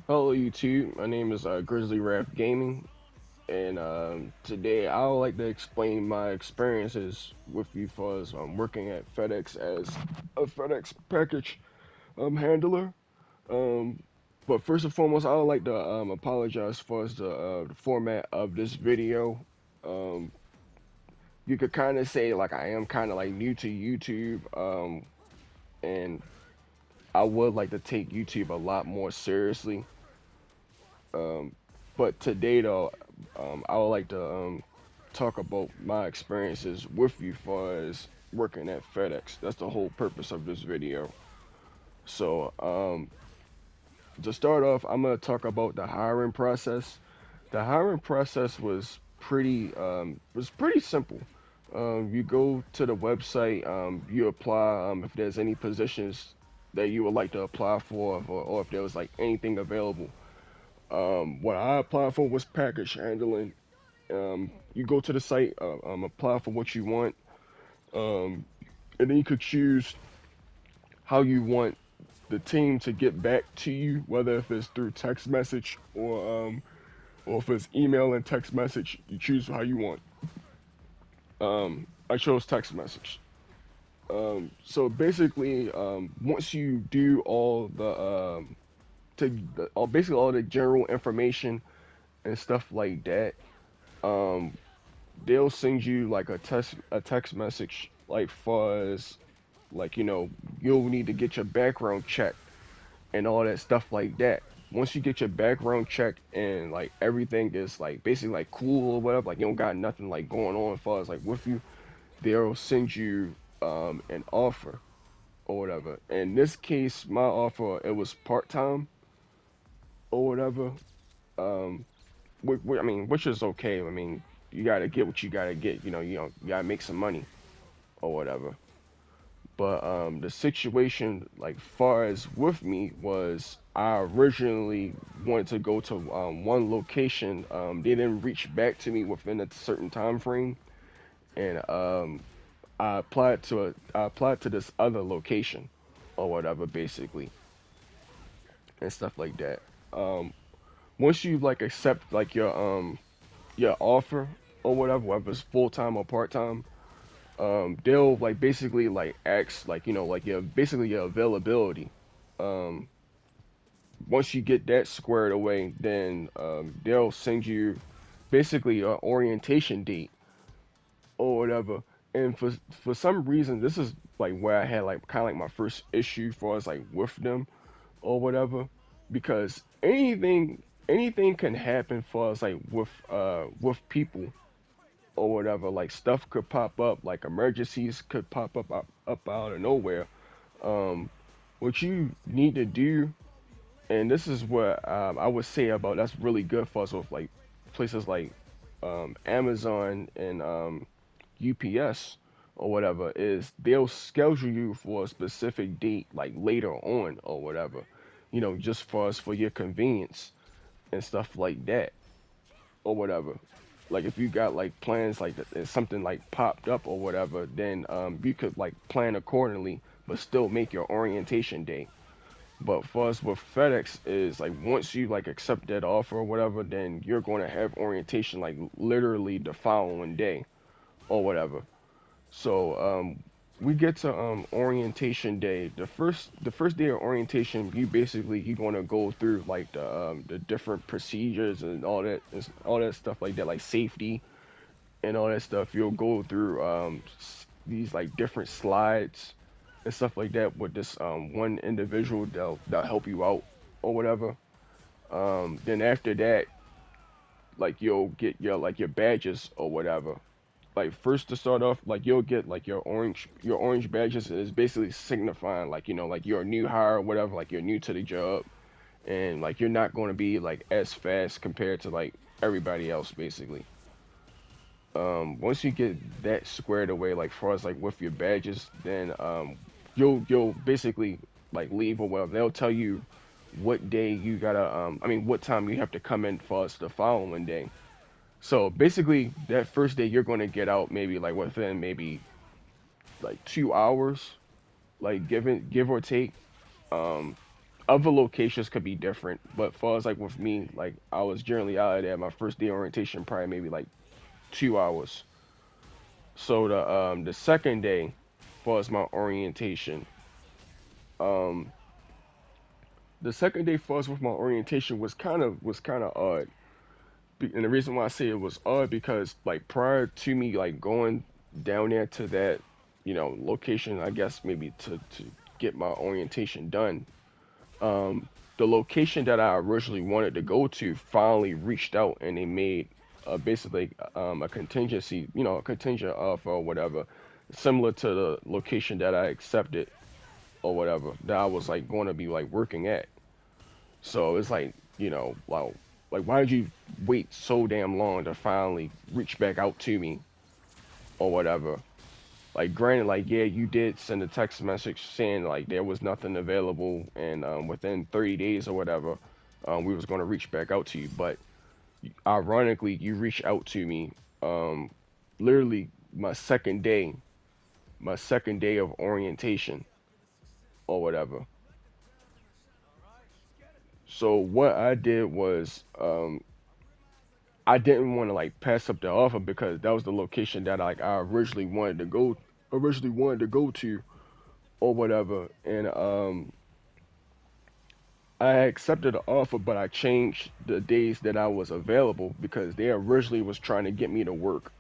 Hello YouTube, my name is Grizzly Rap Gaming, and today I would like to explain my experiences with you for as working at FedEx as a FedEx package handler. Um, but first and foremost, I would like to apologize for the format of this video. Um, you could kind of say like I am kind of like new to YouTube, and I would like to take YouTube a lot more seriously. Um, but today, though, I would like to talk about my experiences with you far as working at FedEx. That's the whole purpose of this video. So, to start off, I'm gonna talk about the hiring process. The hiring process was pretty simple. You go to the website, you apply if there's any positions that you would like to apply for, or if there was like anything available. What I applied for was package handling. You go to the site, apply for what you want, um, and then you could choose how you want the team to get back to you, whether if it's through text message or if it's email and text message. You choose how you want. I chose text message. So basically, once you do all basically all the general information and stuff like that, um, they'll send you like a text message like far as like you'll need to get your background checked and all that stuff like that. Once you get your background checked and like everything is like basically like cool or whatever, like you don't got nothing like going on as far as like with you, they'll send you an offer or whatever. In this case, my offer it was part time or whatever. Um, I mean, which is okay. I mean, you gotta get what you gotta get. You gotta make some money or whatever. But the situation, like far as with me, was I originally wanted to go to one location. They didn't reach back to me within a certain time frame, and I applied to this other location or whatever, basically, and stuff like that. Um, Once you like accept like your offer or whatever, whether it's full time or part time, they'll like basically like ask like like your basically your availability. um Once you get that squared away, then they'll send you basically an orientation date or whatever. And for some reason, this is like where I had like kind of like my first issue for us like with them or whatever, because anything can happen for us like with people or whatever. Like stuff could pop up, like emergencies could pop up out of nowhere. Um, what you need to do, and this is what I would say about that's really good for us with like places like Amazon and UPS or whatever, is they'll schedule you for a specific date like later on or whatever, just for us for your convenience and stuff like that or whatever. Like if you got like plans like that, and something like popped up or whatever, then you could like plan accordingly, but still make your orientation day. But for us with FedEx is like once you like accept that offer or whatever, then you're going to have orientation like literally the following day or whatever. So we get to orientation day. The first day of orientation, you're going to go through like the different procedures and all that stuff like that, like safety and all that stuff. You'll go through these like different slides and stuff like that with this one individual that'll help you out or whatever. Then after that, like you'll get your badges or whatever. Like first to start off, like you'll get like your orange badges is basically signifying like like you're a new hire or whatever, like you're new to the job, and like you're not going to be like as fast compared to like everybody else basically. Once you get that squared away, like far as like with your badges, then you'll basically like leave or whatever. They'll tell you what day you gotta I mean what time you have to come in for us the following day. So basically that first day you're gonna get out maybe like within maybe like 2 hours, like give or take. Um other locations could be different, but far as like with me, like I was generally out of there. My first day orientation probably maybe like 2 hours. So the second day, far as my orientation, um the second day for us with my orientation was kind of odd. And the reason why I say it was odd because like prior to me like going down there to that location, I guess maybe to get my orientation done. The location that I originally wanted to go to finally reached out and they made basically a contingency, a contingent offer or whatever, similar to the location that I accepted or whatever that I was like going to be like working at. So it's like, wow, like why did you wait so damn long to finally reach back out to me or whatever? Like granted, like yeah, you did send a text message saying like there was nothing available and within 30 days or whatever, we was gonna reach back out to you. But ironically, you reached out to me um literally my second day of orientation or whatever. So what I did was I didn't want to like pass up the offer because that was the location that like I originally wanted to go to or whatever. And I accepted the offer, but I changed the days that I was available because they originally was trying to get me to work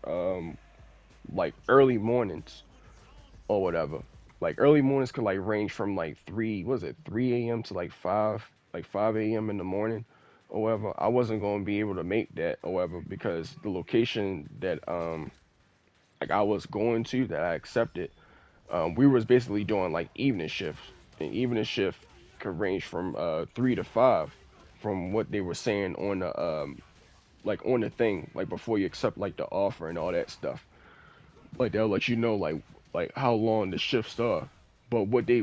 like early mornings or whatever. Like early mornings could like range from like what is it, 3 a.m. to like 5 a.m. in the morning or whatever. I wasn't going to be able to make that or whatever because the location that like I was going to that I accepted, we was basically doing like evening shifts. And evening shift could range from 3 to 5 from what they were saying on the like on the thing, like before you accept like the offer and all that stuff. Like they'll let you know like how long the shifts are. But what they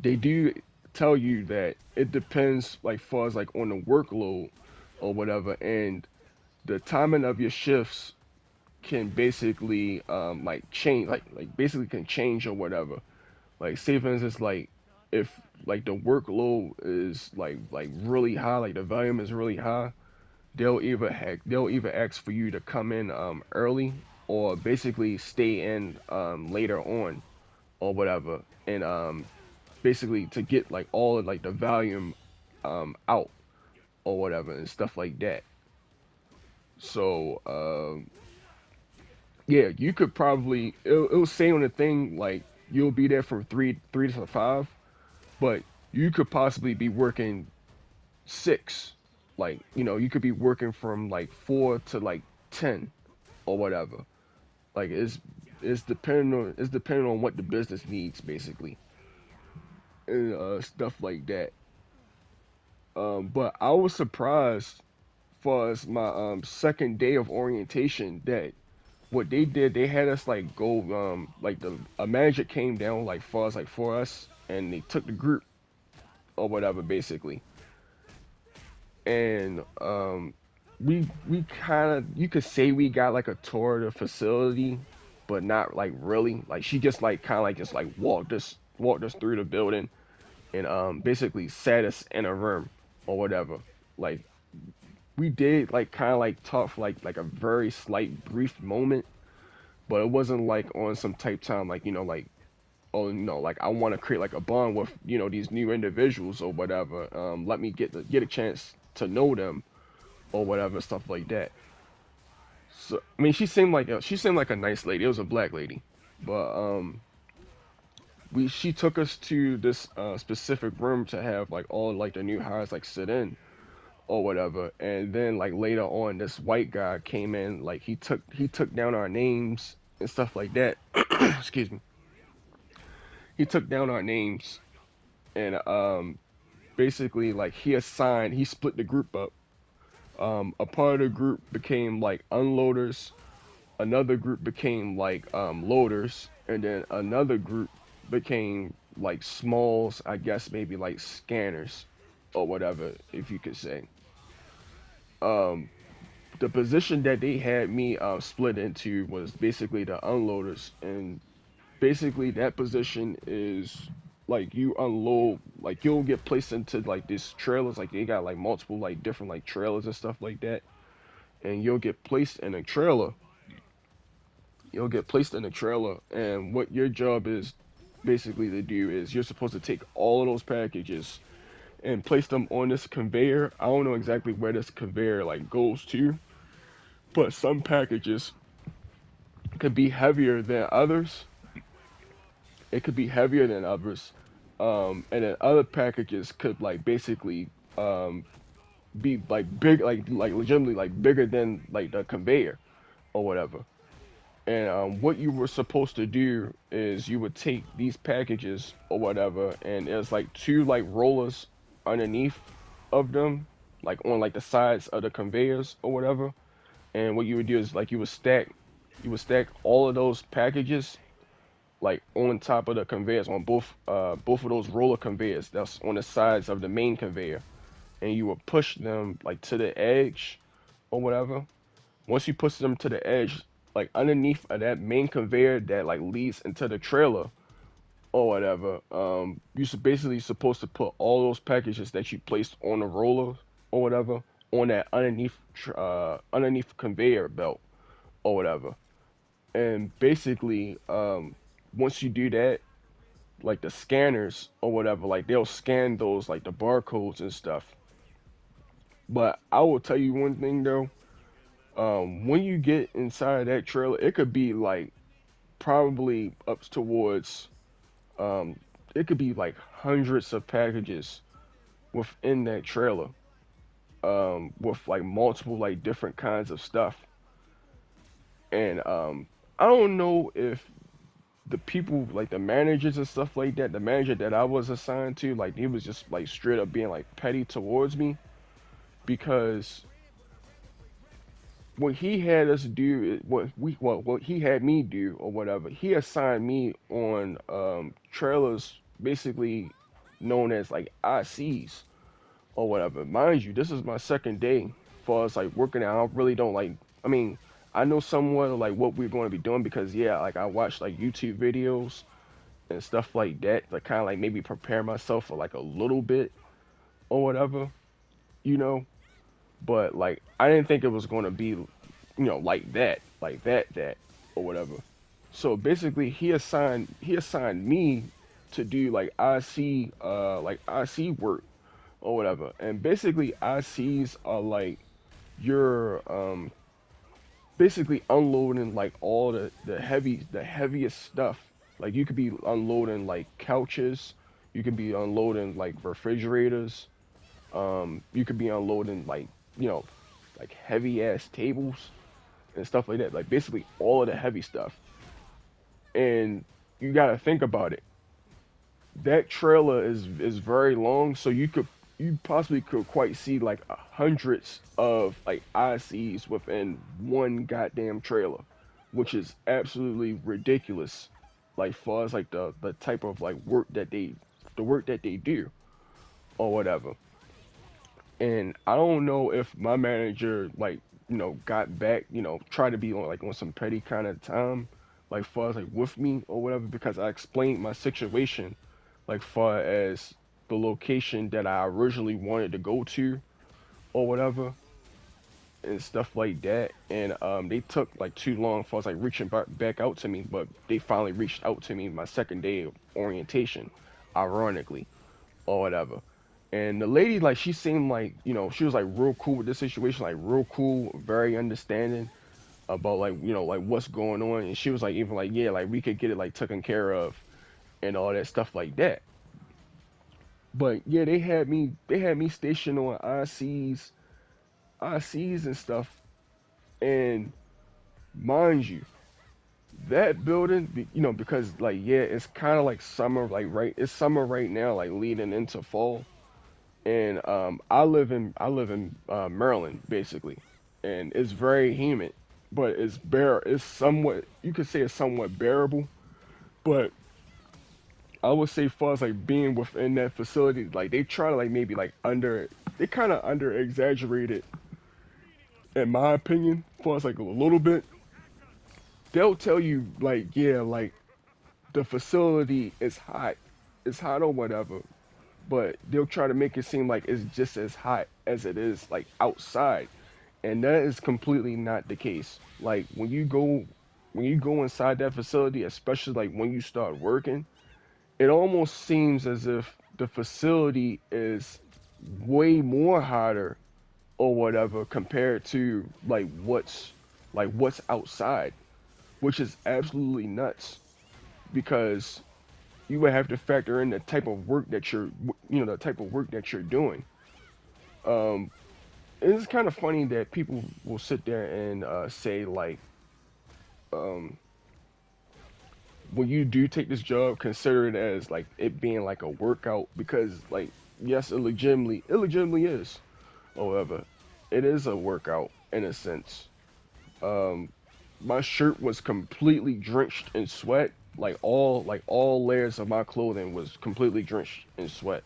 do tell you that it depends like far as like on the workload or whatever and the timing of your shifts can basically like change like basically can change or whatever. Like say for instance like if like the workload is like really high, like the volume is really high, they'll either ask for you to come in early or basically stay in later on or whatever. And basically to get like all of like the volume out or whatever and stuff like that. So yeah, you could probably it'll say on the thing like you'll be there from three to five, but you could possibly be working six. Like you could be working from like 4 to like 10 or whatever. Like it's depending on what the business needs basically and stuff like that. But I was surprised for as my second day of orientation that what they did, they had us like go like the a manager came down like far as like for us and they took the group or whatever basically. And we kind of you could say we got like a tour of the facility, but not like really. Like she just like kind of like just like walked us through the building and basically sat us in a room or whatever. Like we did like kind of like talk for like a very slight brief moment, but it wasn't like on some type time like like oh like I want to create like a bond with these new individuals or whatever. Let me get a chance to know them or whatever stuff like that. So I mean, she seemed like a nice lady. It was a black lady, but we she took us to this specific room to have like all like the new hires like sit in or whatever. And then like later on, this white guy came in. Like he took down our names and stuff like that. Excuse me. He took down our names and basically like he split the group up. A part of the group became like unloaders, another group became like loaders, and then another group became like smalls, I guess maybe like scanners or whatever, if you could say. Um, the position that they had me split into was basically the unloaders, and basically that position is. like you unload, like you'll get placed into like these trailers, like they got like multiple like different like trailers and stuff like that, and you'll get placed in a trailer. You'll get placed in a trailer, and what your job is basically to do is you're supposed to take all of those packages and place them on this conveyor. I don't know exactly where this conveyor like goes to, but some packages could be heavier than others. It could be heavier than others, and then other packages could like basically um, be like big, like legitimately like bigger than like the conveyor or whatever. And what you were supposed to do is you would take these packages or whatever, and there's like two like rollers underneath of them, like on like the sides of the conveyors or whatever. And what you would do is like you would stack all of those packages like on top of the conveyors on both of those roller conveyors that's on the sides of the main conveyor, and you would push them like to the edge or whatever. Once you push them to the edge, like underneath of that main conveyor that like leads into the trailer or whatever, you should basically supposed to put all those packages that you placed on the roller or whatever on that underneath conveyor belt or whatever. And basically, once you do that, like the scanners or whatever, like they'll scan those like the barcodes and stuff. But I will tell you one thing though, when you get inside that trailer, it could be like probably up towards um it could be like hundreds of packages within that trailer, with like multiple like different kinds of stuff. And I don't know if the people like the managers and stuff like that, the manager that I was assigned to, like he was just like straight up being like petty towards me, because what he had us do, what he had me do or whatever, he assigned me on trailers basically known as like ICs or whatever. Mind you, this is my second day for us like working out. I really don't like. I mean, I know somewhat of, like what we're going to be doing because yeah, like I watched like YouTube videos and stuff like that to kind of like maybe prepare myself for like a little bit or whatever, you know. But like I didn't think it was going to be, like that or whatever. So basically, he assigned me to do like IC work or whatever. And basically, ICs are like you're basically unloading like all the heaviest stuff. Like you could be unloading like couches, you could be unloading like refrigerators, you could be unloading like you know like heavy ass tables and stuff like that. Like basically all of the heavy stuff. And you got to think about it. That trailer is very long, so you possibly could quite see like hundreds of like ICs within one goddamn trailer, which is absolutely ridiculous. Like far as like the type of like the work that they do or whatever. And I don't know if my manager like got back, tried to be on like on some petty kind of time, like far as like with me or whatever, because I explained my situation, like far as the location that I originally wanted to go to or whatever and stuff like that. And they took like too long for us like reaching back out to me, but they finally reached out to me my second day of orientation, ironically or whatever. And the lady, like, she seemed like, she was like real cool with this situation, like real cool, very understanding about like, like what's going on. And she was like, even like, yeah, like we could get it like taken care of and all that stuff like that. But yeah, they had me stationed on ICs and stuff. And mind you, that building, because like yeah, it's kind of like summer, like it's summer right now, like leading into fall. And I live in Maryland basically, and it's very humid, but it's somewhat, you could say it's somewhat bearable. But I would say far as like being within that facility, like they try to like maybe like they kind of under exaggerated in my opinion, far as like a little bit. They'll tell you like yeah, like the facility is hot, it's hot or whatever, but they'll try to make it seem like it's just as hot as it is like outside, and that is completely not the case. Like when you go inside that facility, especially like when you start working, it almost seems as if the facility is way more hotter or whatever compared to like what's outside, which is absolutely nuts because you would have to factor in the type of work that the type of work that you're doing. Um, it's kind of funny that people will sit there and say like, um, when you do take this job, consider it as like it being like a workout because like yes, it legitimately is. However, it is a workout in a sense. Um, my shirt was completely drenched in sweat. Like all layers of my clothing was completely drenched in sweat.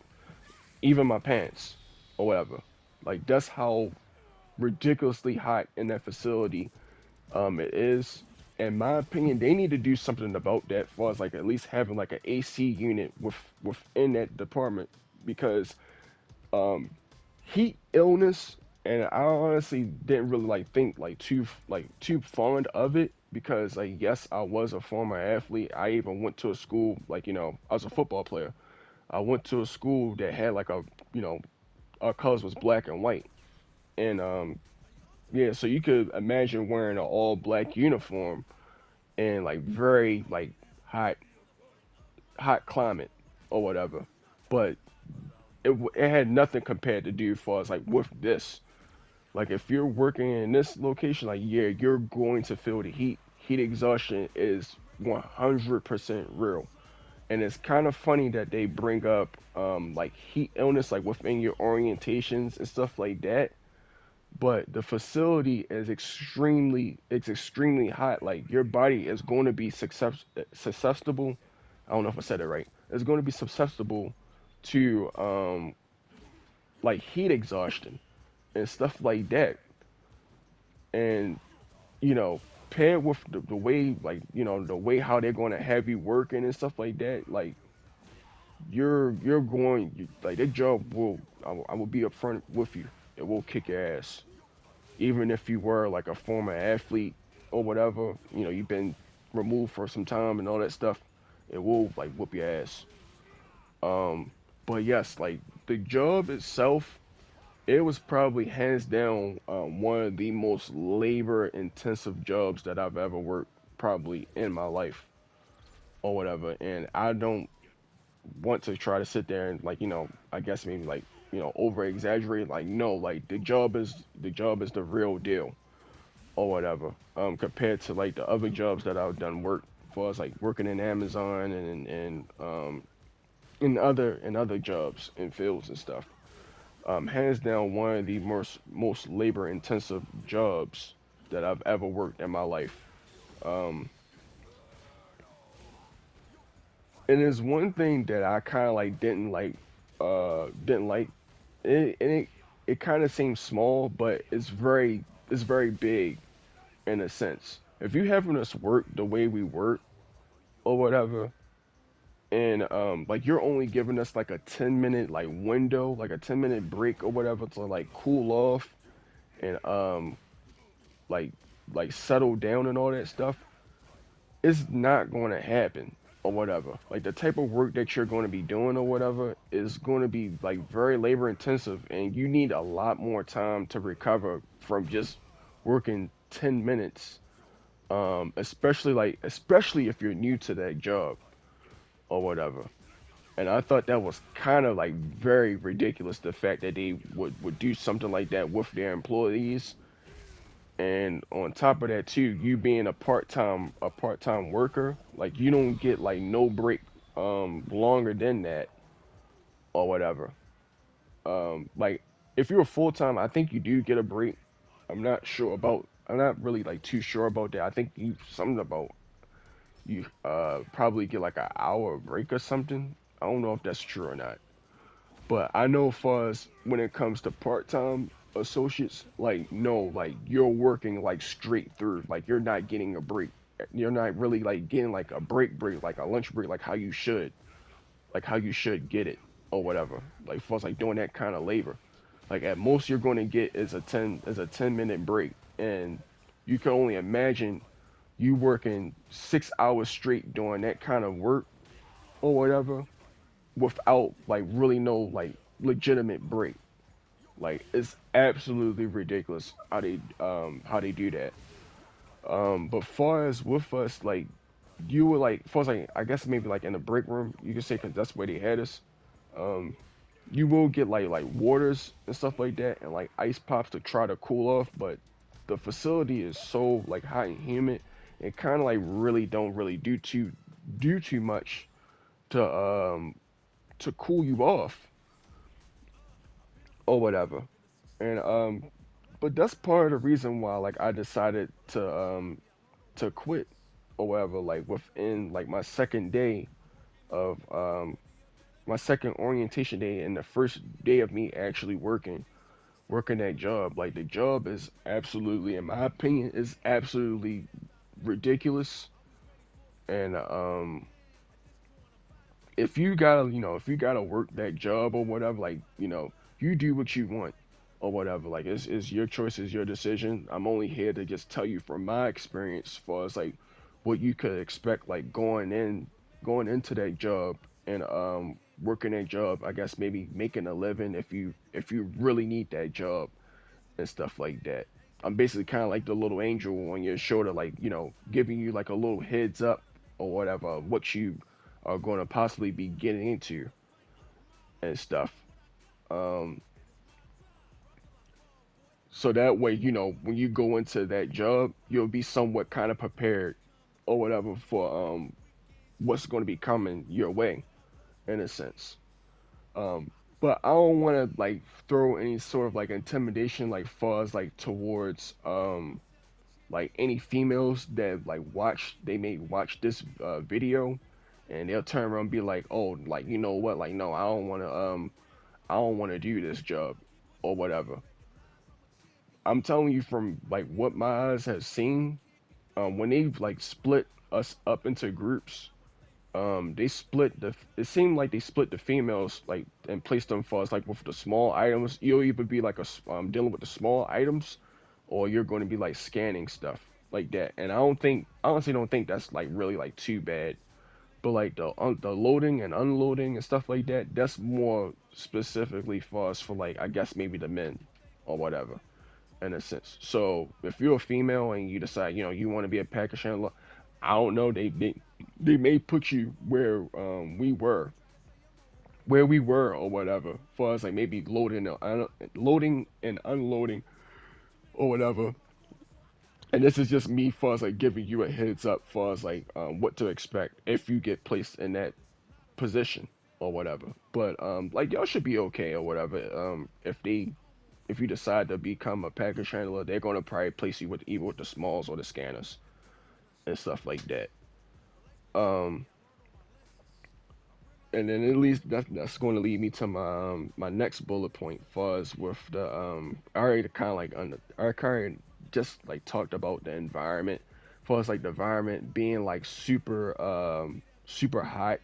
Even my pants or whatever. Like that's how ridiculously hot in that facility it is. In my opinion, they need to do something about that, as far as like at least having like an AC unit within that department because um heat illness, and I honestly didn't really like think like too fond of it because like yes, I was a former athlete. I even went to a school like I was a football player. I went to a school that had like a you know our colors was black and white, and yeah, so you could imagine wearing an all black uniform in like very like hot hot climate or whatever, but it had nothing compared to do as far as like with this. Like if you're working in this location, like yeah, you're going to feel the heat. Heat exhaustion is 100% real. And it's kind of funny that they bring up like heat illness like within your orientations and stuff like that. But the facility is extremely hot. Like your body is going to be susceptible. I don't know if I said it right. It's going to be susceptible to like heat exhaustion and stuff like that. And you know, paired with the way like the way how they're going to have you working and stuff like that, like like that job I will be upfront with you. It will kick your ass, even if you were like a former athlete or whatever. You've been removed for some time and all that stuff. It will like whoop your ass. Um, but yes, like the job itself, it was probably hands down one of the most labor intensive jobs that I've ever worked probably in my life or whatever. And I don't want to try to sit there and like, I guess maybe like, over exaggerate. Like no, like the job is the real deal or whatever. Compared to like the other jobs that I've done work for us like working in Amazon and in other jobs and fields and stuff. Hands down one of the most labor intensive jobs that I've ever worked in my life. Um, and there's one thing that I kind of like didn't like it kind of seems small, but it's very big in a sense. If you having us work the way we work or whatever, and like you're only giving us like a 10-minute like window, like a 10-minute break or whatever to like cool off and like settle down and all that stuff, it's not going to happen or whatever. Like the type of work that you're going to be doing or whatever is going to be like very labor intensive, and you need a lot more time to recover from just working 10 minutes. Especially if you're new to that job or whatever. And I thought that was kind of like very ridiculous, the fact that they would do something like that with their employees. And on top of that too, you being a part-time worker, like you don't get like no break longer than that or whatever. Like if you're full time, I think you do get a break. I'm not really like too sure about that. I think you something about you probably get like an hour break or something. I don't know if that's true or not. But I know far as when it comes to part-time associates, like no, like you're working like straight through. Like you're not getting a break. You're not really like getting like a break, like a lunch break, like how you should like how you should get it or whatever. Like for us like doing that kind of labor. Like at most you're going to get is a 10-minute break, and you can only imagine you working 6 hours straight doing that kind of work or whatever without like really no like legitimate break. Like it's absolutely ridiculous how they do that. But far as with us, like you were like, far as like I guess maybe like in the break room, you could say because that's where they had us. Um, you will get like waters and stuff like that, and like ice pops to try to cool off. But the facility is so like hot and humid, it kind of like really don't really do too much to cool you off or whatever. And but that's part of the reason why like I decided to quit or whatever. Like within like of my second orientation day and the first day of me actually working that job. Like the job is absolutely, in my opinion, is absolutely ridiculous. And if you gotta work that job or whatever, like you do what you want or whatever. Like it's your choice, it's your decision. I'm only here to just tell you from my experience, as far as like what you could expect, like going into that job and working that job. I guess maybe making a living if you really need that job and stuff like that. I'm basically kind of like the little angel on your shoulder, like, giving you like a little heads up or whatever, what you are going to possibly be getting into and stuff. Um, so that way, when you go into that job, you'll be somewhat kind of prepared or whatever for what's going to be coming your way in a sense. Um, but I don't want to like throw any sort of like intimidation like far as like towards like any females that like they may watch this video and they'll turn around and be like, oh, like you know what, like no, I don't want to do this job or whatever. I'm telling you from like what my eyes have seen, when they like split us up into groups, it seemed like they split the females like and placed them for us like with the small items. You'll either be like dealing with the small items, or you're going to be like scanning stuff like that. And I honestly don't think that's like really like too bad. But like the loading and unloading and stuff like that, that's more specifically for us, for like I guess maybe the men or whatever in a sense. So if you're a female and you decide you want to be a package handler, I don't know, they may put you where we were or whatever, for us like maybe loading and unloading or whatever. And this is just me for us like giving you a heads up for us like what to expect if you get placed in that position or whatever. But like y'all should be okay or whatever. If you decide to become a package handler, they're gonna probably place you with either with the smalls or the scanners and stuff like that. Um, and then at least that's going to lead me to my next bullet point, far as with the I already kind of like I kind of just like talked about the environment, far as like the environment being like super hot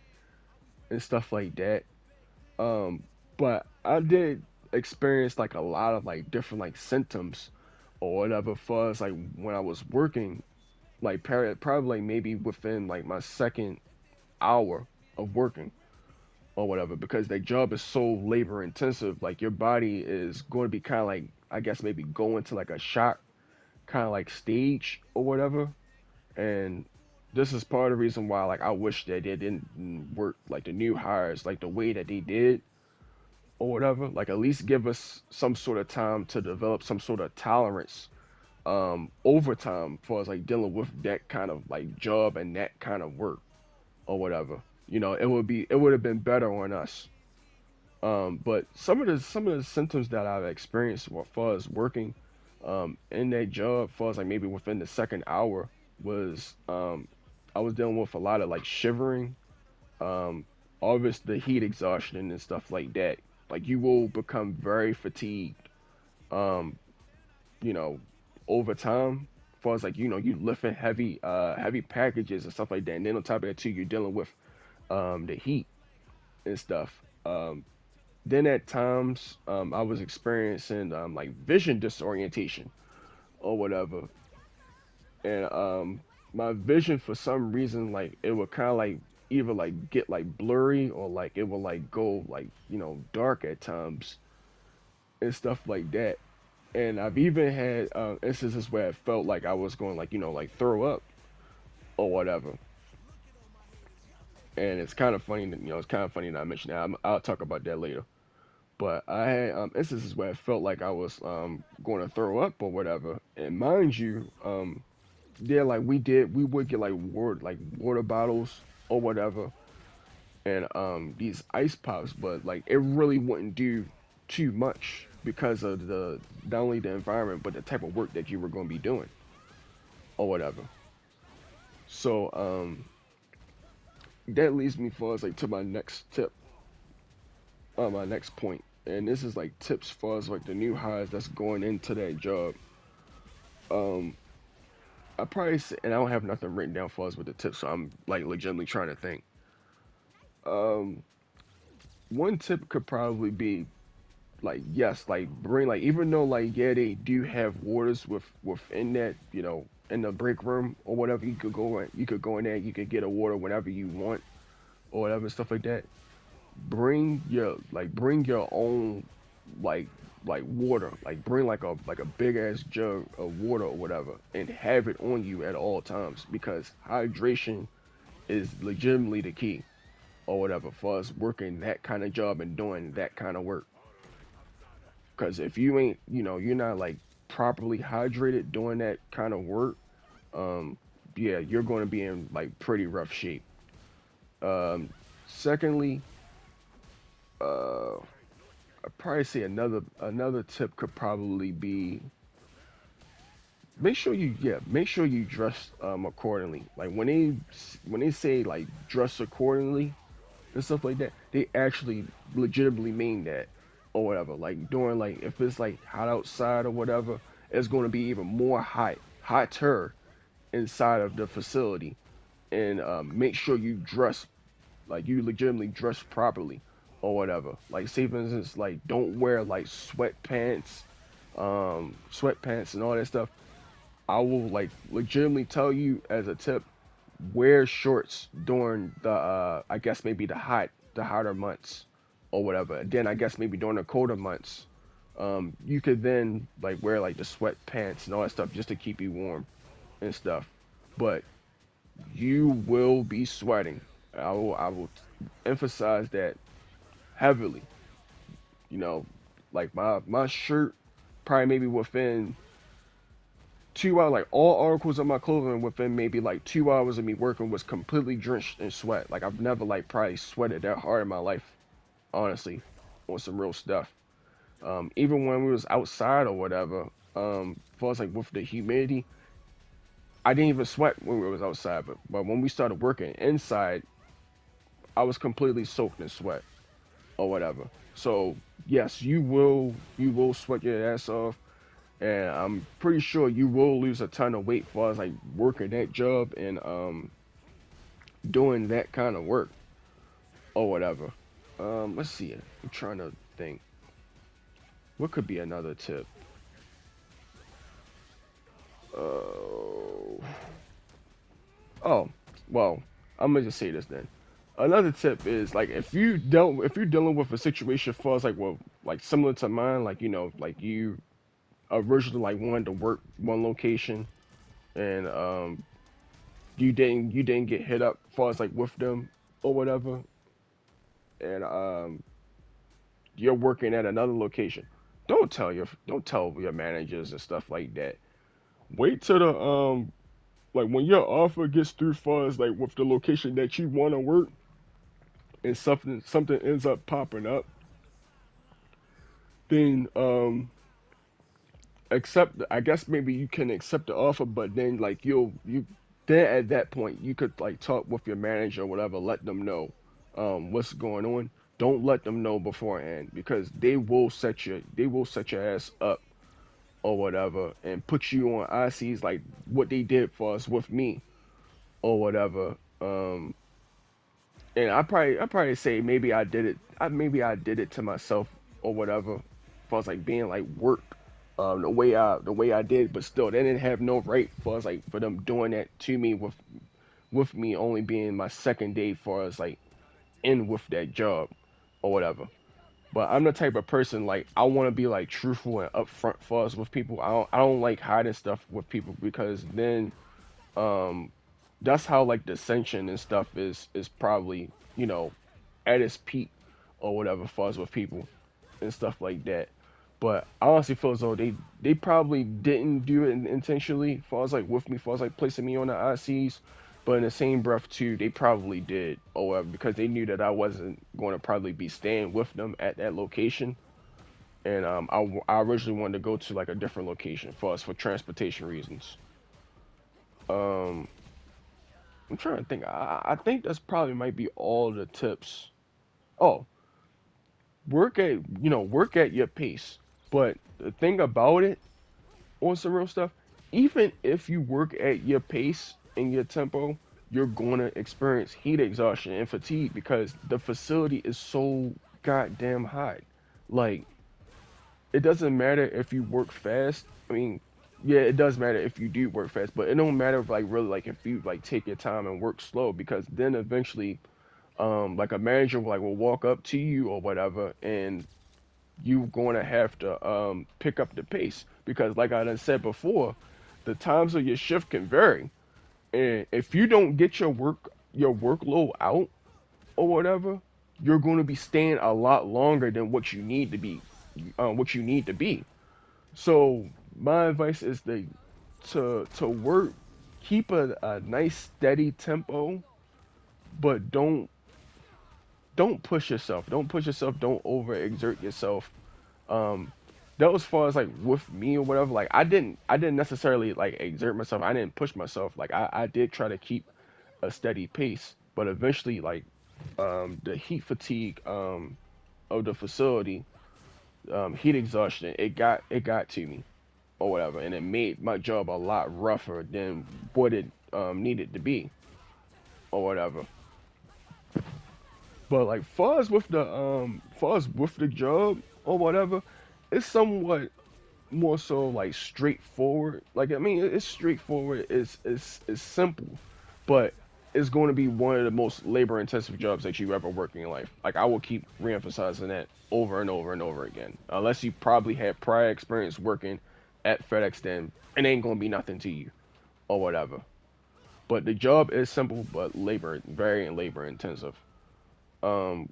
and stuff like that. Um, but I did experience like a lot of like different like symptoms or whatever, for as like when I was working, like probably like maybe within like my second hour of working or whatever, because that job is so labor intensive. Like your body is going to be kind of like, I guess maybe going to like a shock kind of like stage or whatever. And this is part of the reason why like I wish that they didn't work like the new hires like the way that they did or whatever. Like at least give us some sort of time to develop some sort of tolerance over time for us like dealing with that kind of like job and that kind of work or whatever. It would have been better on us. But some of the symptoms that I've experienced as far as working in that job, far as like maybe within the second hour, was I was dealing with a lot of like shivering, um, obviously the heat exhaustion and stuff like that. Like you will become very fatigued, um, you know, over time. As far as like you lifting heavy packages and stuff like that, and then on top of that too, you're dealing with the heat and stuff. Then at times, I was experiencing like vision disorientation or whatever, and my vision for some reason like it would kind of like either like get like blurry or like it would like go like dark at times and stuff like that. And I've even had instances where I felt like I was going like like throw up or whatever. And it's kind of funny that it's kind of funny that I mentioned that. I'll talk about that later. But I had instances where I felt like I was going to throw up or whatever. And mind you, yeah, like we would get like water bottles or whatever, and these ice pops, but like it really wouldn't do too much because of the not only the environment but the type of work that you were going to be doing or whatever. So that leads me far as like to my next tip, my next point, and this is like tips far as like the new hires that's going into that job. Um, I probably say, and I don't have nothing written down for us with the tips, so I'm like legitimately trying to think. Um, One tip could probably be like yes, like bring like even though like yeah they do have waters within that in the break room or whatever you could go in there you could get a water whenever you want or whatever stuff like that. Bring your own like water like bring like a big ass jug of water or whatever and have it on you at all times because hydration is legitimately the key or whatever for us working that kind of job and doing that kind of work. Because if you ain't, you're not like properly hydrated doing that kind of work, um, yeah, you're going to be in like pretty rough shape. Um, Secondly, I'd probably say another tip could probably be make sure you dress accordingly. Like when they say like dress accordingly, and stuff like that, they actually legitimately mean that or whatever. Like during like if it's like hot outside or whatever, it's going to be even more hotter inside of the facility. And make sure you dress like you legitimately dress properly or whatever. Like say for instance, like don't wear like sweatpants and all that stuff. I will like legitimately tell you as a tip wear shorts during the I guess maybe the hotter months or whatever. And then I guess maybe during the colder months, you could then like wear like the sweatpants and all that stuff just to keep you warm and stuff. But you will be sweating. I will emphasize that heavily. You know, like my shirt probably maybe within 2 hours, like all articles of my clothing within maybe like 2 hours of me working was completely drenched in sweat. Like I've never like probably sweated that hard in my life, honestly, on some real stuff. Even when we was outside or whatever, for us like with the humidity, I didn't even sweat when we was outside. But when we started working inside, I was completely soaked in sweat or whatever. So yes, you will sweat your ass off and I'm pretty sure you will lose a ton of weight for us like working that job and doing that kind of work or whatever. Let's see. I'm trying to think. What could be another tip? Oh, oh, well, I'm gonna just say this then. Another tip is like if you're dealing with a situation for us like similar to mine, like like you originally like wanted to work one location and you didn't get hit up far as like with them or whatever, and you're working at another location. Don't tell your managers and stuff like that. Wait till the like when your offer gets through far as like with the location that you want to work, and something ends up popping up, then accept. I guess maybe you can accept the offer, but then like you then at that point you could like talk with your manager or whatever, let them know what's going on. Don't let them know beforehand because they will set your ass up or whatever and put you on ICs like what they did for us with me or whatever. And I probably say maybe I did it. Maybe I did it to myself or whatever. If I was like being like work, the way I did, but still they didn't have no right for us like for them doing that to me with me only being my second day for us like in with that job or whatever. But I'm the type of person like I want to be like truthful and upfront for us with people. I don't like hiding stuff with people because then um that's how like dissension and stuff is probably at its peak or whatever for us with people and stuff like that. But I honestly feel as though they probably didn't do it intentionally for us like with me for us like placing me on the ICs. But in the same breath too, they probably did or whatever because they knew that I wasn't going to probably be staying with them at that location. And I originally wanted to go to like a different location for us for transportation reasons. Um, I'm trying to think. I think that's probably might be all the tips. Oh, work at your pace. But the thing about it, on some real stuff, even if you work at your pace and your tempo, you're gonna experience heat exhaustion and fatigue because the facility is so goddamn hot. Like it doesn't matter if you work fast. I mean, yeah, it does matter if you do work fast, but it don't matter if like really like if you like take your time and work slow because then eventually like a manager will walk up to you or whatever and you going to have to pick up the pace because like I done said before, the times of your shift can vary. And if you don't get your workload out or whatever, you're going to be staying a lot longer than what you need to be. So my advice is to work, keep a nice steady tempo, but don't push yourself. Don't push yourself. Don't overexert yourself. Um, that was far as like with me or whatever. Like I didn't necessarily like exert myself. I didn't push myself. Like I did try to keep a steady pace, but eventually like the heat fatigue of the facility, heat exhaustion, it got to me or whatever, and it made my job a lot rougher than what it needed to be or whatever. But like far as with the job or whatever, it's somewhat more so like straightforward. Like I mean, it's straightforward. It's simple, but it's going to be one of the most labor intensive jobs that you ever work in your life. Like I will keep reemphasizing that over and over and over again. Unless you probably had prior experience working at FedEx, then it ain't going to be nothing to you or whatever. But the job is simple, but very labor intensive. Um,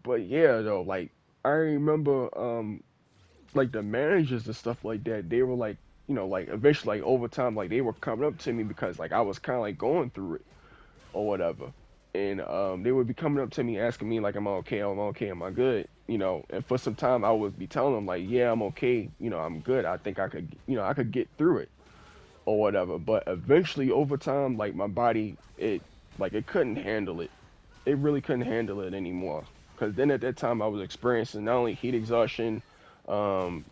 but yeah, though, like I remember, like the managers and stuff like that, they were like, like eventually, like over time, like they were coming up to me because like I was kind of like going through it or whatever, and they would be coming up to me asking me like, "Am I okay? Am I okay? Am I good?" And for some time I would be telling them like, "Yeah, I'm okay. I'm good. I think I could get through it or whatever." But eventually, over time, like my body, it couldn't handle it. It really couldn't handle it anymore. Because then at that time, I was experiencing not only heat exhaustion, um,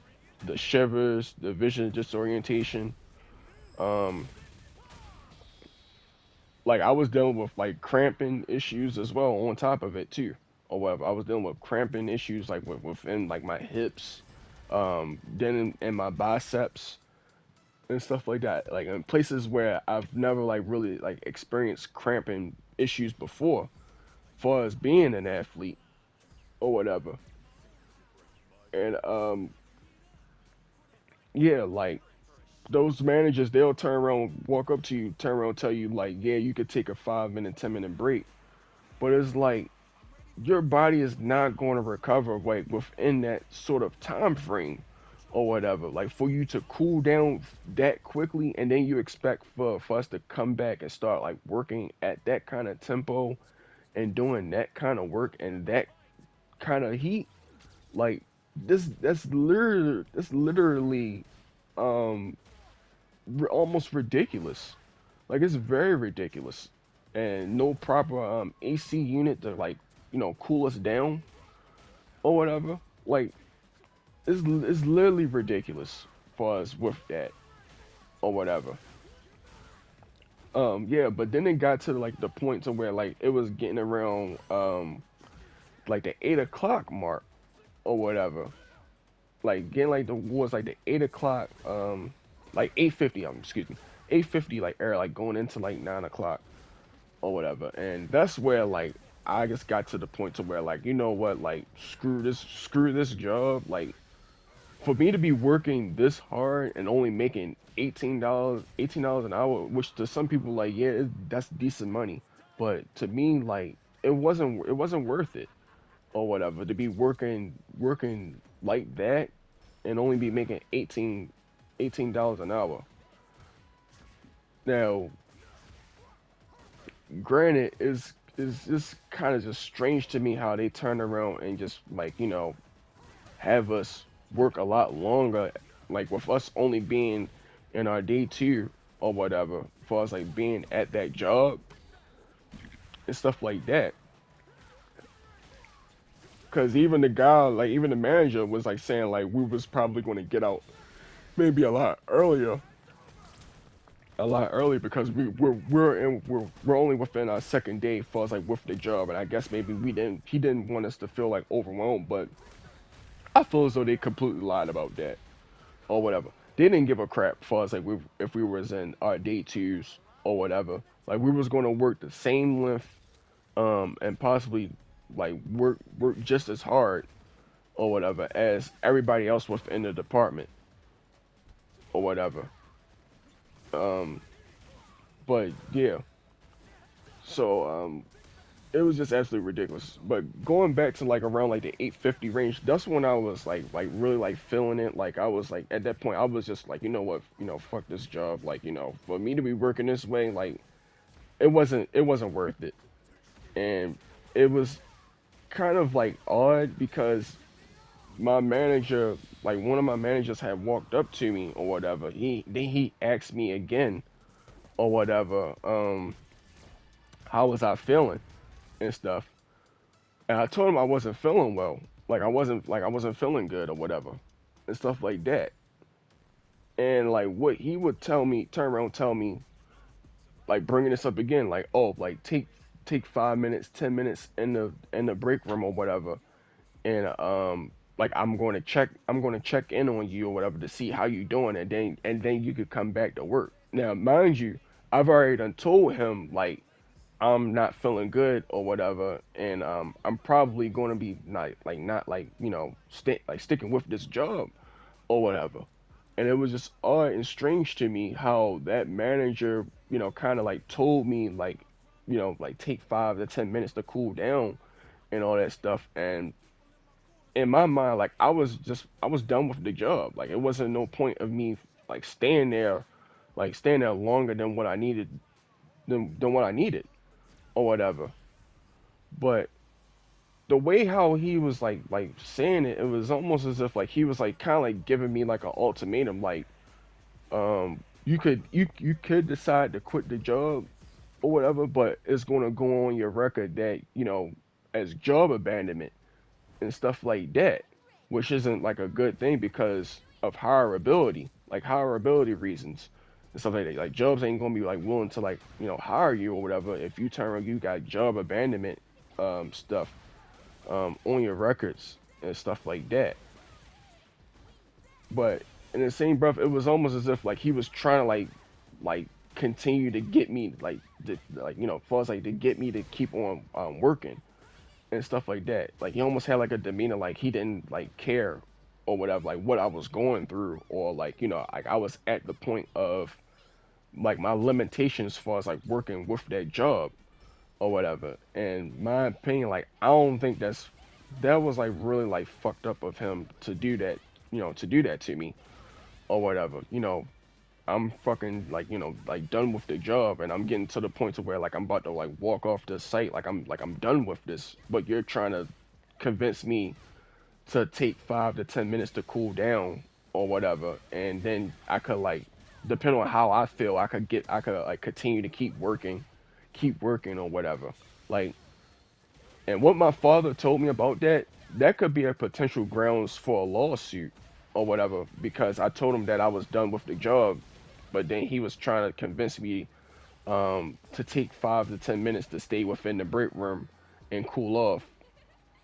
the shivers, the vision disorientation. Um, like I was dealing with like cramping issues as well on top of it too. Or whatever. I was dealing with cramping issues like within like my hips, then in my biceps and stuff like that. Like in places where I've never like really like experienced cramping issues before, far as being an athlete or whatever. And yeah, like those managers, they'll turn around, walk up to you, turn around, tell you like, yeah, you could take a 5 minute, 10 minute break, but it's like your body is not going to recover like within that sort of time frame or whatever. Like for you to cool down that quickly, and then you expect for us to come back and start like working at that kind of tempo and doing that kind of work and that kind of heat, like that's literally um almost ridiculous. Like it's very ridiculous, and no proper AC unit to like cool us down or whatever. Like it's literally ridiculous for us with that or whatever. Yeah, but then it got to like the point to where like it was getting around like the 8 o'clock mark or whatever. Like getting like the was like the 8 o'clock, like 8:50, excuse me, 8:50 like air like going into like 9 o'clock or whatever. And that's where like I just got to the point to where like, you know what, like screw this job. Like for me to be working this hard and only making $18 an hour, which to some people like yeah, that's decent money, but to me like it wasn't worth it or whatever to be working like that and only be making $18 an hour. Now, granted, is just kind of just strange to me how they turn around and just like have us work a lot longer, like with us only being in our day two or whatever, for us like being at that job and stuff like that. Cause even the guy, like even the manager, was like saying like we was probably going to get out maybe a lot earlier because we're only within our second day for us like with the job, and I guess maybe we didn't he didn't want us to feel like overwhelmed, but I feel as though they completely lied about that or whatever. They didn't give a crap for us like if we was in our day twos or whatever. Like we was going to work the same length, and possibly like work just as hard or whatever as everybody else within the department or whatever. Um, but yeah, so it was just absolutely ridiculous. But going back to like around like the 8:50 range, that's when I was like really like feeling it. Like I was like at that point I was just like, you know what, fuck this job. Like, for me to be working this way, like it wasn't worth it. And it was kind of like odd because my manager, like one of my managers had walked up to me or whatever. He asked me again or whatever, how was I feeling and stuff. And I told him I wasn't feeling well. Like I wasn't feeling good or whatever. And stuff like that. And like what he would tell me, turn around and tell me, like bringing this up again, like, oh, like take 5 minutes, 10 minutes in the break room or whatever. And like I'm going to check in on you or whatever to see how you doing, and then you could come back to work. Now, mind you, I've already done told him like I'm not feeling good or whatever, and I'm probably going to be not like sticking with this job or whatever. And it was just odd and strange to me how that manager, kind of like told me like, like take 5 to 10 minutes to cool down and all that stuff. And in my mind, like I was done with the job. Like it wasn't no point of me like staying there longer than what I needed than what I needed or whatever. But the way how he was like saying it, it was almost as if like he was like kind of like giving me like an ultimatum, like you could decide to quit the job or whatever, but it's gonna go on your record that as job abandonment and stuff like that, which isn't like a good thing because of hireability, like hireability reasons and stuff like that. Like jobs ain't gonna be like willing to like hire you or whatever if you turn around you got job abandonment stuff on your records and stuff like that. But in the same breath, it was almost as if like he was trying to like continue to get me like for us like to get me to keep on working and stuff like that. Like he almost had like a demeanor like he didn't like care or whatever, like what I was going through, or like like I was at the point of like my limitations as far as like working with that job or whatever. And my opinion, like I don't think that was like really like fucked up of him to do that, to do that to me or whatever. I'm fucking like done with the job, and I'm getting to the point to where like I'm about to like walk off the site, like I'm done with this, but you're trying to convince me to take 5 to 10 minutes to cool down or whatever, and then I could like, depending on how I feel, I could like continue to keep working or whatever. Like, and what my father told me about that could be a potential grounds for a lawsuit or whatever, because I told him that I was done with the job, but then he was trying to convince me to take 5 to 10 minutes to stay within the break room and cool off,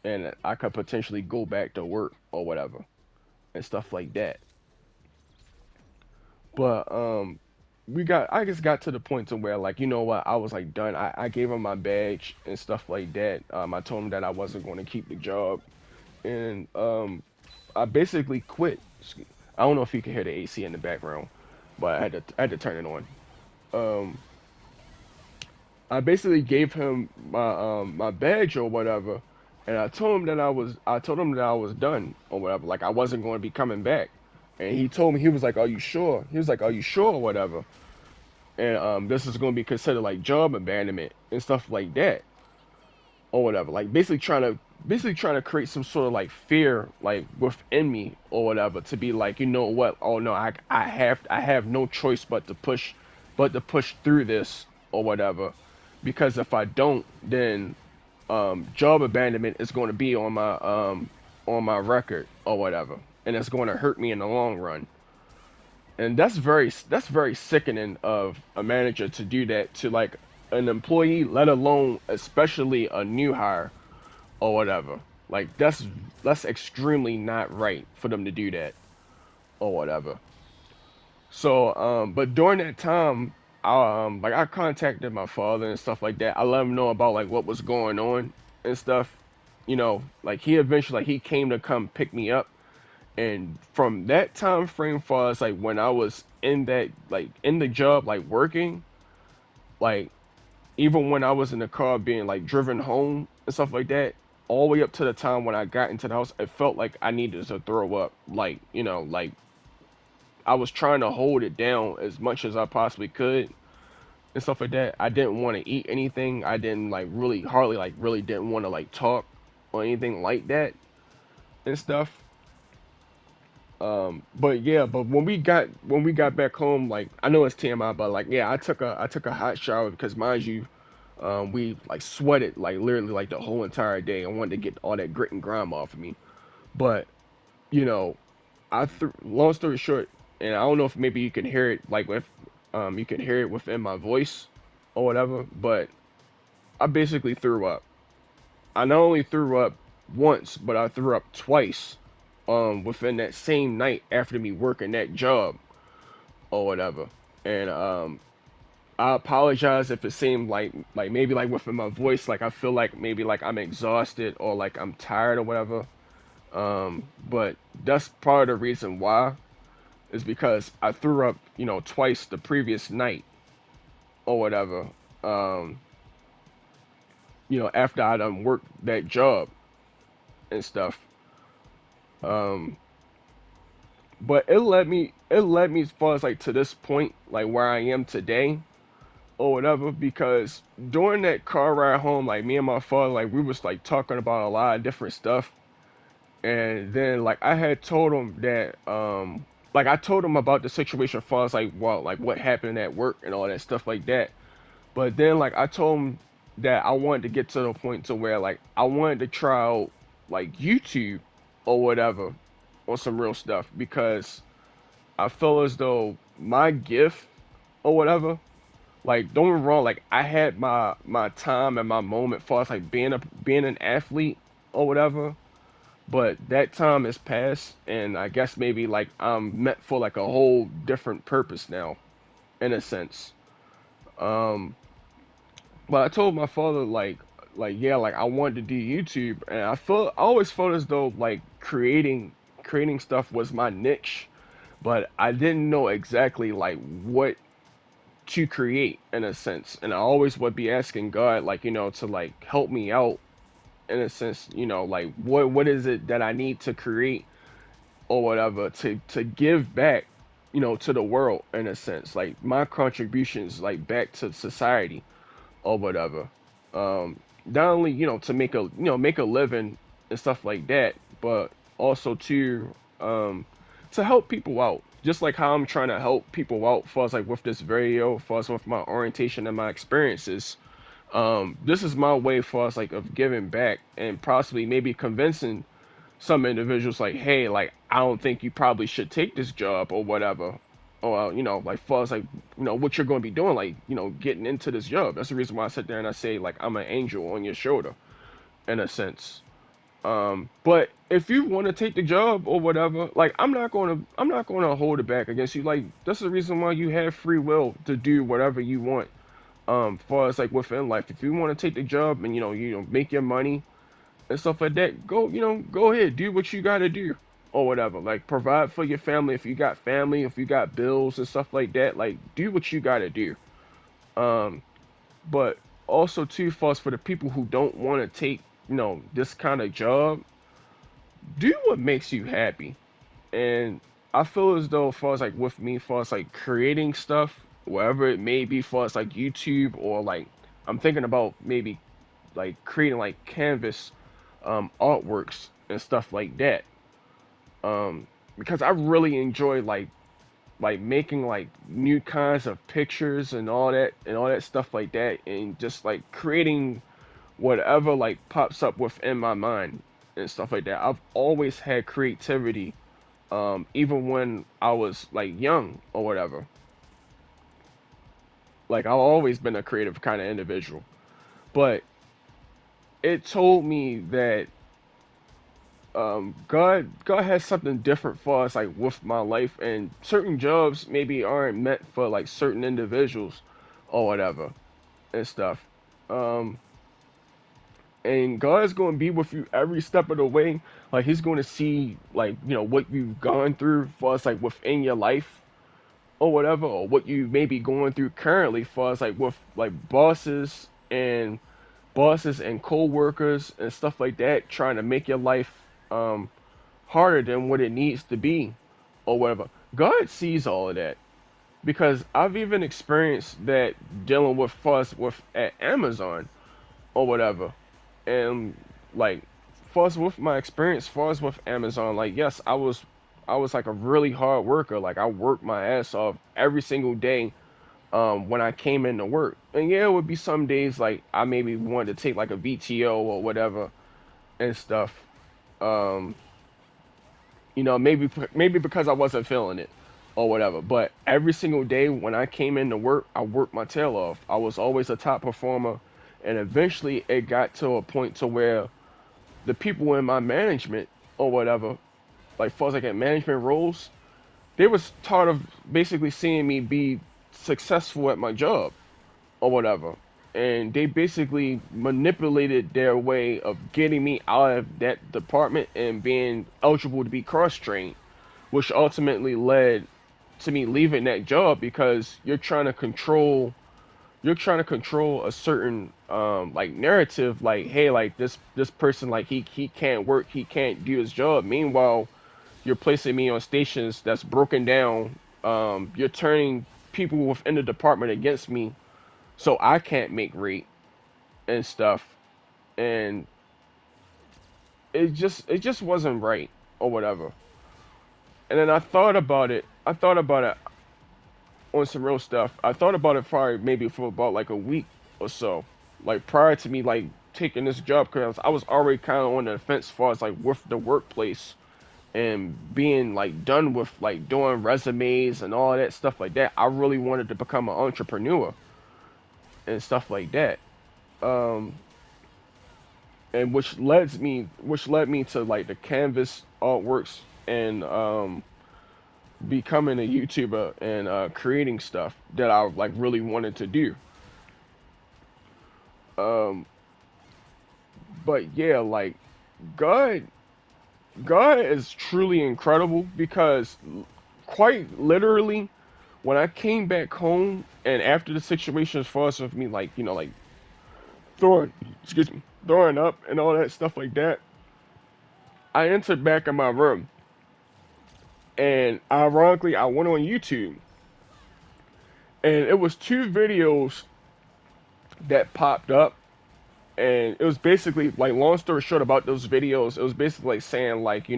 and I could potentially go back to work or whatever and stuff like that. But I just got to the point to where, like, you know what, I was like done. I gave him my badge and stuff like that. I told him that I wasn't going to keep the job, and I basically quit. I don't know if you can hear the AC in the background, but I had to turn it on. Um, I basically gave him my badge or whatever, and I told him that I was done or whatever. Like, I wasn't going to be coming back. And he told me, he was like, "Are you sure?" He was like, "Are you sure?" or whatever. And this is going to be considered like job abandonment and stuff like that or whatever. Like, basically trying to create some sort of like fear like within me or whatever, to be like, you know what? Oh no, I have no choice but to push through this or whatever, because if I don't, then job abandonment is going to be on my record or whatever, and it's going to hurt me in the long run. And that's very sickening of a manager to do that to like an employee, let alone especially a new hire or whatever. Like, that's extremely not right for them to do that or whatever. So but during that time, I contacted my father and stuff like that. I let him know about like what was going on and stuff. Like, he eventually, like, he came to come pick me up. And from that time frame, far as like when I was in that, like, in the job, like working, like, even when I was in the car being like driven home and stuff like that, all the way up to the time when I got into the house, it felt like I needed to throw up. Like, like, I was trying to hold it down as much as I possibly could and stuff like that. I didn't want to eat anything. I didn't like really hardly like really didn't want to like talk or anything like that and stuff. But yeah, but when we got back home, like, I know it's TMI, but like, yeah, I took a hot shower because, mind you, we like sweated like literally like the whole entire day. I wanted to get all that grit and grime off of me. But you know, long story short, and I don't know if maybe you can hear it like with you can hear it within my voice or whatever, but I basically threw up. I not only threw up once, but I threw up twice within that same night after me working that job or whatever. And I apologize if it seemed like maybe like within my voice, like I feel like maybe like I'm exhausted or like I'm tired or whatever. But that's part of the reason why, is because I threw up, twice the previous night or whatever. Um, after I done worked that job and stuff. Um, but it led me as far as like to this point, like where I am today or whatever, because during that car ride home, like, me and my father, like, we was like talking about a lot of different stuff. And then like I had told him that like I told him about the situation as far as like what happened at work and all that stuff like that. But then like I told him that I wanted to get to the point to where like I wanted to try out like YouTube or whatever on some real stuff, because I feel as though my gift or whatever, like, don't get me wrong, like, I had my time and my moment for us, like, being an athlete or whatever, but that time has passed, and I guess maybe like I'm meant for like a whole different purpose now, in a sense. Um, but I told my father, like, yeah, like, I wanted to do YouTube, and I always felt as though like creating stuff was my niche, but I didn't know exactly like what to create, in a sense. And I always would be asking God, like, to like help me out, in a sense, like, what is it that I need to create or whatever, to give back, to the world, in a sense, like my contributions like back to society or whatever. Not only, to make a living and stuff like that, but also um to help people out, just like how I'm trying to help people out for us, like with this video, for us with my orientation and my experiences. This is my way for us, like, of giving back and possibly maybe convincing some individuals, like, hey, like, I don't think you probably should take this job or whatever, or like far as like what you're going to be doing, like getting into this job. That's the reason why I sit there and I say like I'm an angel on your shoulder in a sense. But if you want to take the job or whatever, like I'm not going to hold it back against you. Like that's the reason why you have free will to do whatever you want. Far as like within life, if you want to take the job and make your money and stuff like that, go ahead, do what you got to do or whatever. Like provide for your family if you got family, if you got bills and stuff like that. Like do what you got to do. Um, but also too, far as for the people who don't want to take this kind of job, do what makes you happy. And I feel as though, as far as like with me, as far as like creating stuff, wherever it may be, as far as like YouTube or like I'm thinking about maybe like creating like canvas artworks and stuff like that. Because I really enjoy like making like new kinds of pictures and all that stuff like that, and just like creating whatever like pops up within my mind and stuff like that. I've always had creativity, even when I was like young or whatever. Like I've always been a creative kind of individual, but it told me that God has something different for us, like with my life, and certain jobs maybe aren't meant for like certain individuals or whatever and stuff. Um, and God's going to be with you every step of the way. Like He's going to see like what you've gone through for us, like within your life or whatever, or what you may be going through currently for us, like with like bosses and co-workers and stuff like that, trying to make your life um harder than what it needs to be or whatever. God sees all of that because I've even experienced that dealing with fuss with at Amazon or whatever. And like fuss with my experience fuss with Amazon, like yes, I was like a really hard worker. Like I worked my ass off every single day when I came into work. And yeah, it would be some days like I maybe wanted to take like a VTO or whatever and stuff. Um maybe because I wasn't feeling it or whatever. But every single day when I came into work, I worked my tail off. I was always a top performer, and eventually it got to a point to where the people in my management or whatever, like far as like at management roles, they was tired of basically seeing me be successful at my job or whatever. And they basically manipulated their way of getting me out of that department and being eligible to be cross trained, which ultimately led to me leaving that job because you're trying to control a certain like narrative, like hey, like this person, like he can't work, he can't do his job. Meanwhile, you're placing me on stations that's broken down. You're turning people within the department against me, so I can't make rate and stuff. And it just wasn't right or whatever. And then I thought about it on some real stuff. I thought about it probably maybe for about like a week or so, like prior to me like taking this job, because I was already kind of on the fence as far as like with the workplace and being like done with like doing resumes and all that stuff like that. I really wanted to become an entrepreneur and stuff like that. Um, and which led me to like the canvas artworks and becoming a YouTuber and creating stuff that I like really wanted to do. Um, but yeah, like God, God is truly incredible because quite literally, when I came back home and after the situation as far as with me, like like throwing, excuse me, throwing up and all that stuff like that, I entered back in my room and ironically, I went on YouTube and it was two videos that popped up, and it was basically like long story short about those videos. It was basically like saying like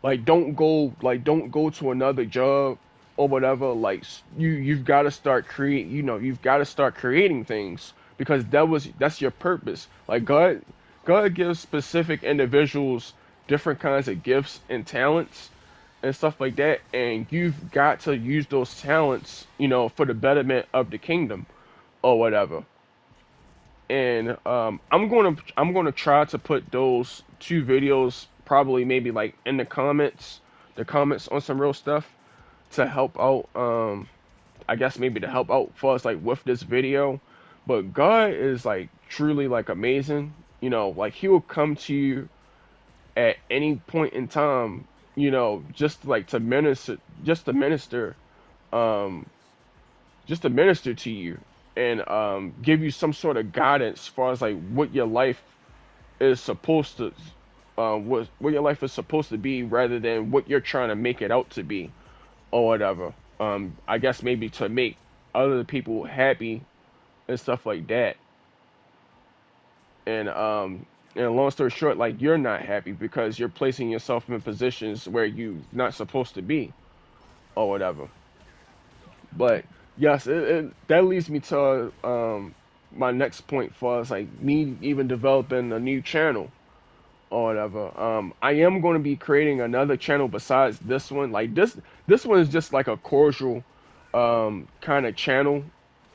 like don't go to another job or whatever. Like you've got to start create you've got to start creating things because that's your purpose. Like God gives specific individuals different kinds of gifts and talents, and stuff like that, and you've got to use those talents, for the betterment of the kingdom or whatever. And I'm gonna try to put those two videos probably maybe like in the comments on some real stuff to help out. I guess maybe to help out for us like with this video. But God is like truly like amazing. Like He will come to you at any point in time. Just like to minister, just to minister, um, just to minister to you and give you some sort of guidance as far as like what your life is supposed to, what your life is supposed to be, rather than what you're trying to make it out to be or whatever. I guess maybe to make other people happy and stuff like that. And long story short, like you're not happy because you're placing yourself in positions where you're not supposed to be or whatever. But yes, that leads me to my next point for us, like me even developing a new channel or whatever. I am going to be creating another channel besides this one. Like this one is just like a cordial, kind of channel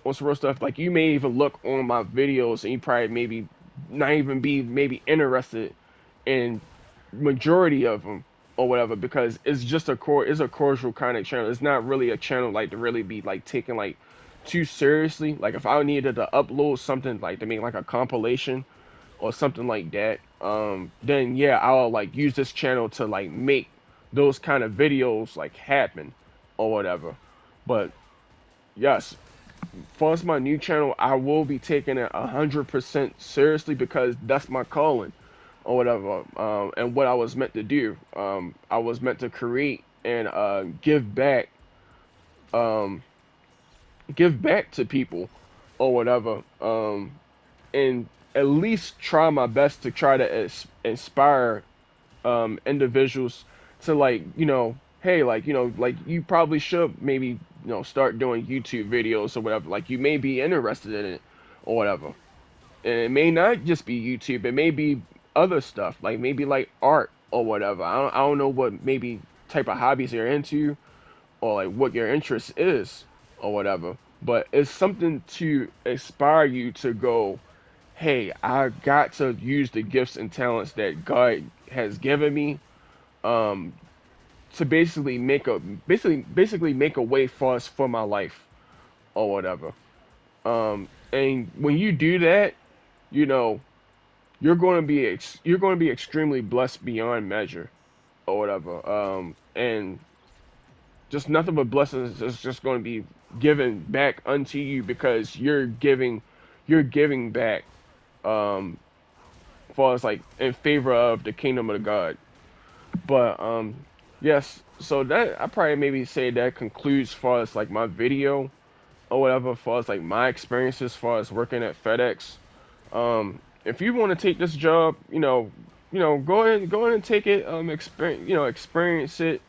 on some real stuff. Like you may even look on my videos and you probably maybe not even be maybe interested in majority of them or whatever, because it's a cordial kind of channel. It's not really a channel like to really be like taken like too seriously. Like if I needed to upload something like to make like a compilation or something like that, then yeah, I'll like use this channel to like make those kind of videos like happen or whatever. But yes, far as my new channel, I will be taking it 100% seriously because that's my calling or whatever. And what I was meant to do. I was meant to create and um, give back to people or whatever. And at least try my best to try to inspire individuals to like hey, like like you probably should maybe start doing YouTube videos or whatever, like you may be interested in it or whatever. And it may not just be YouTube, it may be other stuff, like maybe like art or whatever. I don't know what maybe type of hobbies you're into or like what your interest is or whatever, but it's something to inspire you to go, hey, I got to use the gifts and talents that God has given me, um, to basically make a way for us for my life or whatever. And when you do that, you know, you're going to be extremely blessed beyond measure or whatever. And just nothing but blessings is just going to be given back unto you because you're giving back, um, for us like in favor of the kingdom of God. But yes, so that I probably maybe say that concludes far as like my video or whatever, far as like my experiences far as working at FedEx. If you want to take this job, go ahead and take it, experience it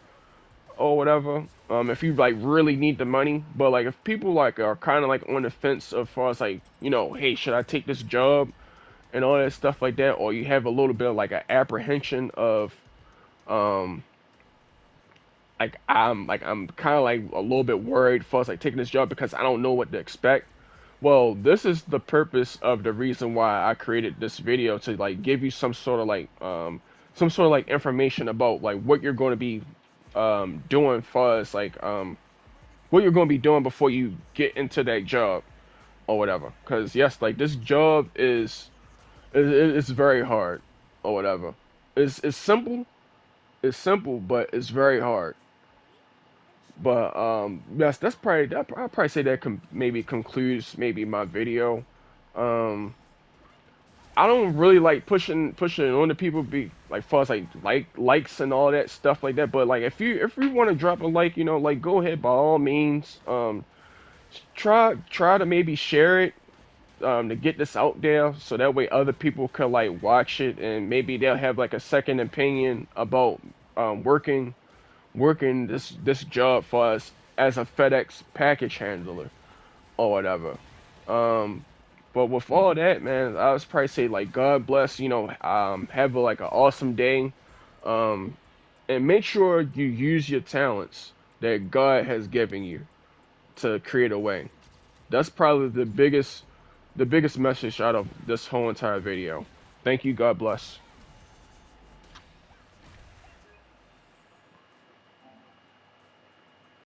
or whatever. If you like really need the money, but like if people like are kind of like on the fence as far as like, hey, should I take this job and all that stuff like that, or you have a little bit of like an apprehension of, um, I'm kind of like a little bit worried for us like taking this job because I don't know what to expect. Well, this is the purpose of the reason why I created this video, to like give you some sort of like information about like what you're going to be doing for us, like what you're going to be doing before you get into that job or whatever. Because yes, like this job it's very hard or whatever. It's simple, but it's very hard. But yes, I'll probably say that maybe concludes maybe my video. Um, I don't really like pushing it on the people, be like far as like likes and all that stuff like that. But like if you want to drop a like, like go ahead by all means. Try to maybe share it, to get this out there so that way other people could like watch it and maybe they'll have like a second opinion about working this job for us as a FedEx package handler or whatever. Um, but with all that, man, I was probably say like God bless. Have like an awesome day. Um, and make sure you use your talents that God has given you to create a way. That's probably the biggest message out of this whole entire video. Thank you. God bless.